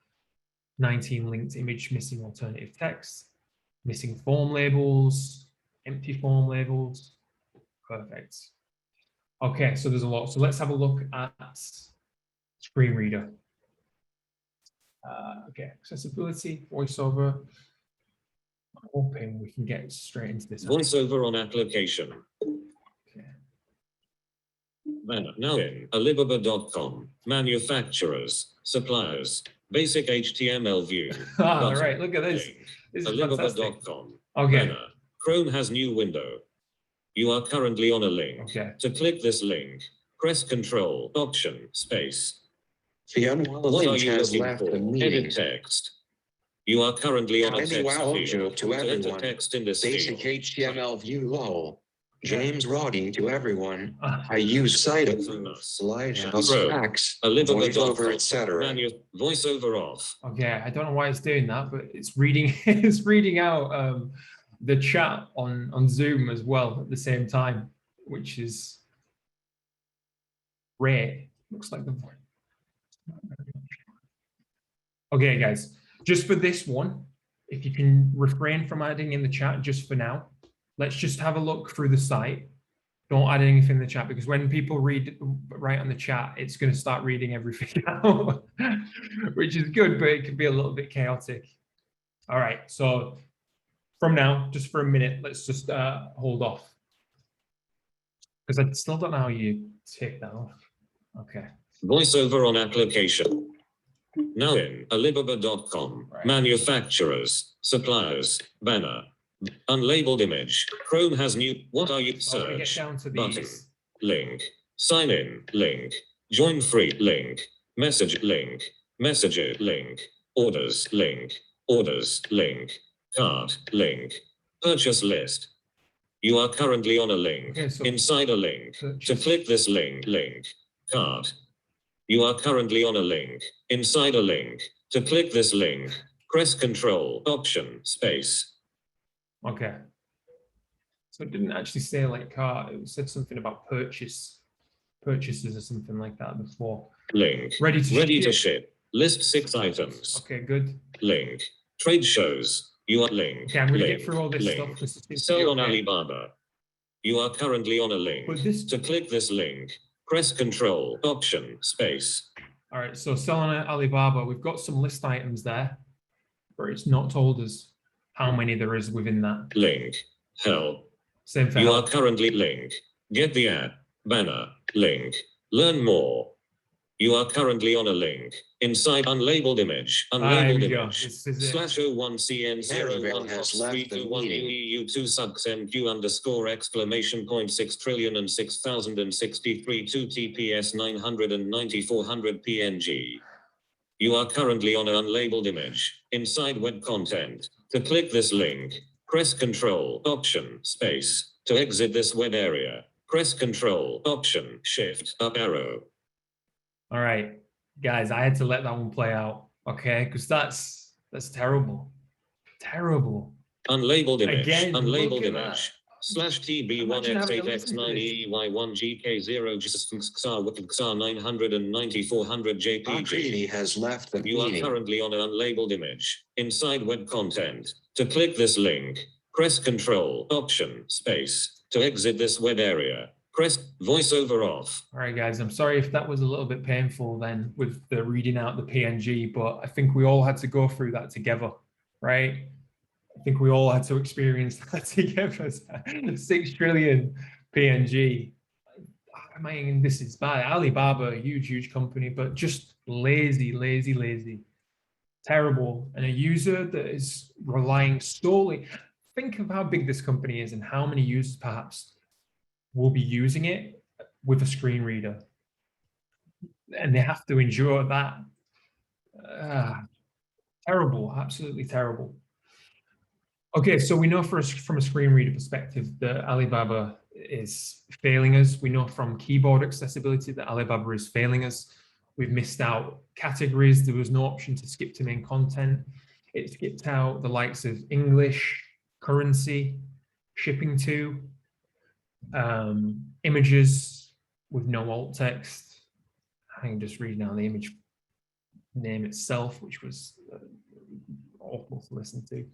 19 linked image missing alternative text. Missing form labels, empty form labels. Perfect. Okay, so there's a lot. So let's have a look at Screen Reader. Okay, accessibility, voiceover. I'm hoping we can get straight into this. Voiceover on application. Okay. Now in Alibaba.com, manufacturers, suppliers, basic HTML view. All right, look at this. This is Alibaba.com. Okay. Banner. Chrome has new window. You are currently on a link. Okay. To click this link, press Control, Option, Space. The unwell What are link you has looking left for? a meeting. Edit text. You are currently on a Any text wow field. joke to enter everyone. text in this Basic field. HTML view lol. James Roddy to everyone. Ah, I use site of Pro. slideshows, Alibaba.com. voiceover, etc. Voiceover off. okay, I don't know why it's doing that, but it's reading it's reading out the chat on Zoom as well at the same time, which is rare. Looks like the okay, guys. Just for this one, if you can refrain from adding in the chat just for now, let's just have a look through the site. Don't add anything in the chat because when people write on the chat, it's going to start reading everything out, which is good, but it can be a little bit chaotic. All right, so from now, just for a minute, let's just hold off because I still don't know how you take that off. Okay. Voiceover on application. Now in Alibaba.com. Right. Manufacturers, suppliers, banner, unlabeled image. Chrome has new. What are you? So when we get Search down to button. these, Link. Sign in. Link. Join free. Link. Message. Link. Messenger. Link. Orders. Link. Orders. Link. Card. Link. Purchase list. You are currently on a link. Okay, so inside a link. To purchase. click this link. Link. Card. You are currently on a link. Inside a link. To click this link, press Control, Option, Space. Okay. So it didn't actually say like cart. It said something about purchases or something like that before. Link. Ready to ship. List 6 items. Okay, good. Link. Trade shows. You are link. Okay, I'm going to link, get through all this link. stuff. This is Sell on okay. Alibaba. You are currently on a link. But this- To click this link, press Control, Option, Space. All right, so selling at Alibaba, we've got some list items there, but it's not told us how many there is within that. Link. Help. Same for You are help. currently link. Get the ad. Banner. Link. Learn more. You are currently on a link. Inside unlabeled image. Here Unlabeled we go. image. This is it. Maribel has left the /01CN01 meeting. EU2 subsnq underscore exclamation point 6 trillion and 6063 2 TPS 990 400 PNG. You are currently on an unlabeled image. Inside web content. To click this link, press Control, Option, Space. To exit this web area, press Control, Option, Shift, up arrow. All right, guys, I had to let that one play out, okay? Because that's terrible. Terrible. Unlabeled image. Again, Unlabeled look at image. Imagine having to listen to /TB1X8X9EY1GK0 990 400 JPG. Akriti has left the You are meeting. currently on an unlabeled image. Inside web content. To click this link, press Control, Option, Space. To exit this web area, press Voiceover off. All right, guys, I'm sorry if that was a little bit painful then with the reading out the PNG, but I think we all had to go through that together, right? I think we all had to experience that together. 6 trillion PNG. I mean, this is bad. Alibaba, a huge company, but just lazy. Terrible. And a user that is relying solely. Think of how big this company is and how many users perhaps will be using it with a screen reader. And they have to endure that. Terrible, absolutely terrible. Okay, so we know from a screen reader perspective that Alibaba is failing us. We know from keyboard accessibility that Alibaba is failing us. We've missed out categories. There was no option to skip to main content. It skipped out the likes of English, currency, shipping to, images with no alt text. I can just read now the image name itself, which was awful to listen to.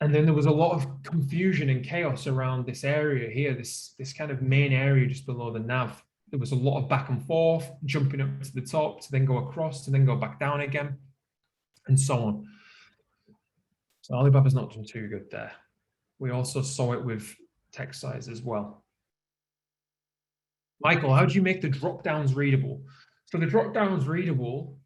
And then there was a lot of confusion and chaos around this area here, this kind of main area just below the nav. There was a lot of back and forth, jumping up to the top, to then go across, to then go back down again, and so on. So Alibaba's not done too good there. We also saw it with text size as well. Michael, how do you make the drop downs readable? So the drop downs readable,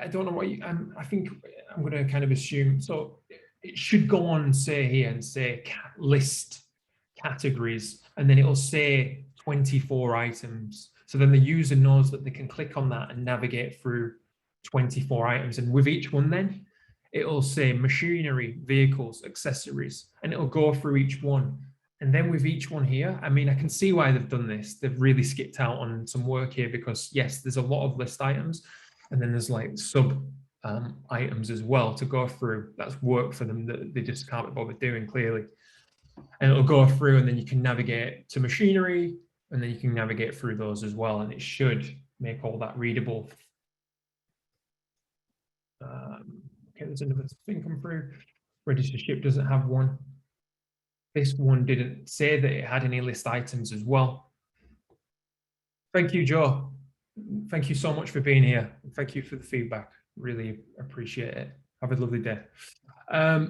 I don't know what you, I think I'm going to kind of assume, so it should go on and say here and say list categories, and then it'll say 24 items. So then the user knows that they can click on that and navigate through 24 items. And with each one then, it'll say machinery, vehicles, accessories, and it'll go through each one. And then with each one here, I mean, I can see why they've done this. They've really skipped out on some work here because yes, there's a lot of list items and then there's like sub items as well to go through. That's work for them that they just can't be bothered doing clearly. And it'll go through and then you can navigate to machinery and then you can navigate through those as well. And it should make all that readable. Okay, there's another thing come through. Register ship doesn't have one. This one didn't say that it had any list items as well. Thank you, Joe. Thank you so much for being here. Thank you for the feedback. Really appreciate it. Have a lovely day.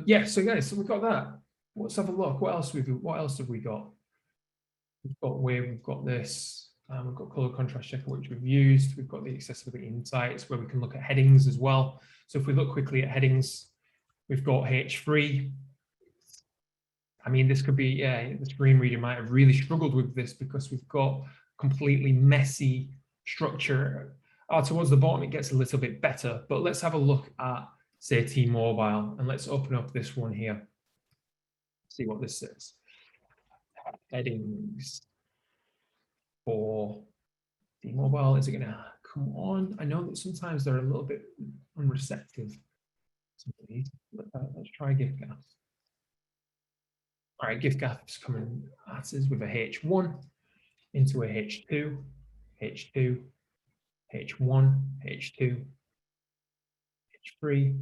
Yeah, so guys, so we've got that. Let's have a look. What else have we got? We've got Wave, we've got this. We've got color contrast checker, which we've used. We've got the accessibility insights where we can look at headings as well. So if we look quickly at headings, we've got H3. I mean, this could be, yeah, the screen reader might have really struggled with this because we've got completely messy structure. Towards the bottom, it gets a little bit better, but let's have a look at, say, T-Mobile, and let's open up this one here. See what this says. Headings for T-Mobile, is it gonna come on? I know that sometimes they're a little bit unreceptive. Let's try giffgaff. All right, giffgaff is coming at us with a H1 into a H2, H2, H1, H2, H3,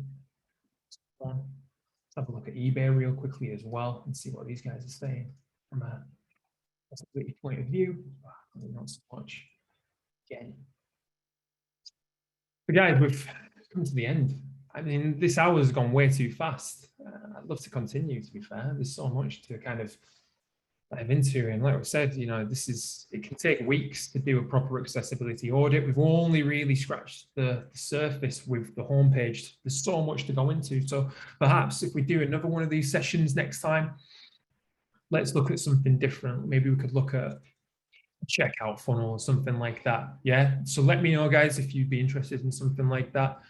1. Let's have a look at eBay real quickly as well and see what these guys are saying from a accessibility point of view. Probably not so much. Again. But guys, we've come to the end. I mean, this hour has gone way too fast. I'd love to continue, to be fair. There's so much to kind of dive into. And like I said, you know, it can take weeks to do a proper accessibility audit. We've only really scratched the surface with the homepage. There's so much to go into. So perhaps if we do another one of these sessions next time, let's look at something different. Maybe we could look at a checkout funnel or something like that. Yeah. So let me know, guys, if you'd be interested in something like that.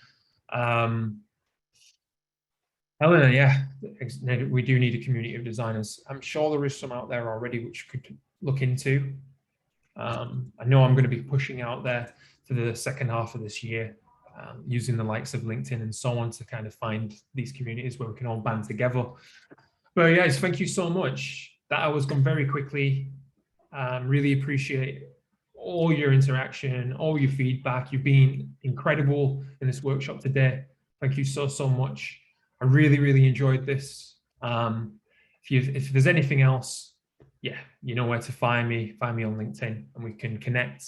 Helena, yeah, we do need a community of designers. I'm sure there is some out there already which could look into. I know I'm going to be pushing out there for the second half of this year, using the likes of LinkedIn and so on to kind of find these communities where we can all band together. But guys, thank you so much. That hour's gone very quickly. Really appreciate all your interaction, all your feedback. You've been incredible in this workshop today. Thank you so, so much. I really, really enjoyed this. If there's anything else, yeah, you know where to find me on LinkedIn and we can connect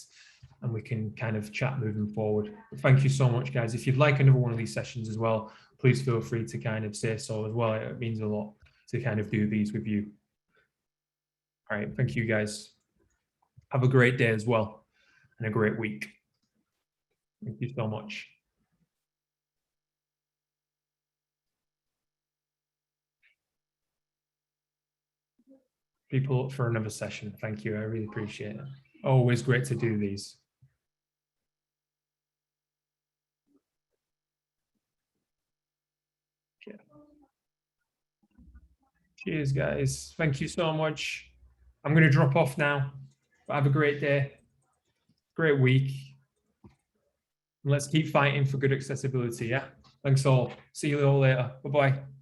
and we can kind of chat moving forward. But thank you so much, guys. If you'd like another one of these sessions as well, please feel free to kind of say so as well. It means a lot to kind of do these with you. All right, thank you, guys. Have a great day as well and a great week. Thank you so much. People up for another session. Thank you. I really appreciate it. Always great to do these. Okay. Cheers, guys. Thank you so much. I'm going to drop off now. But have a great day. Great week. And let's keep fighting for good accessibility. Yeah. Thanks all. See you all later. Bye-bye.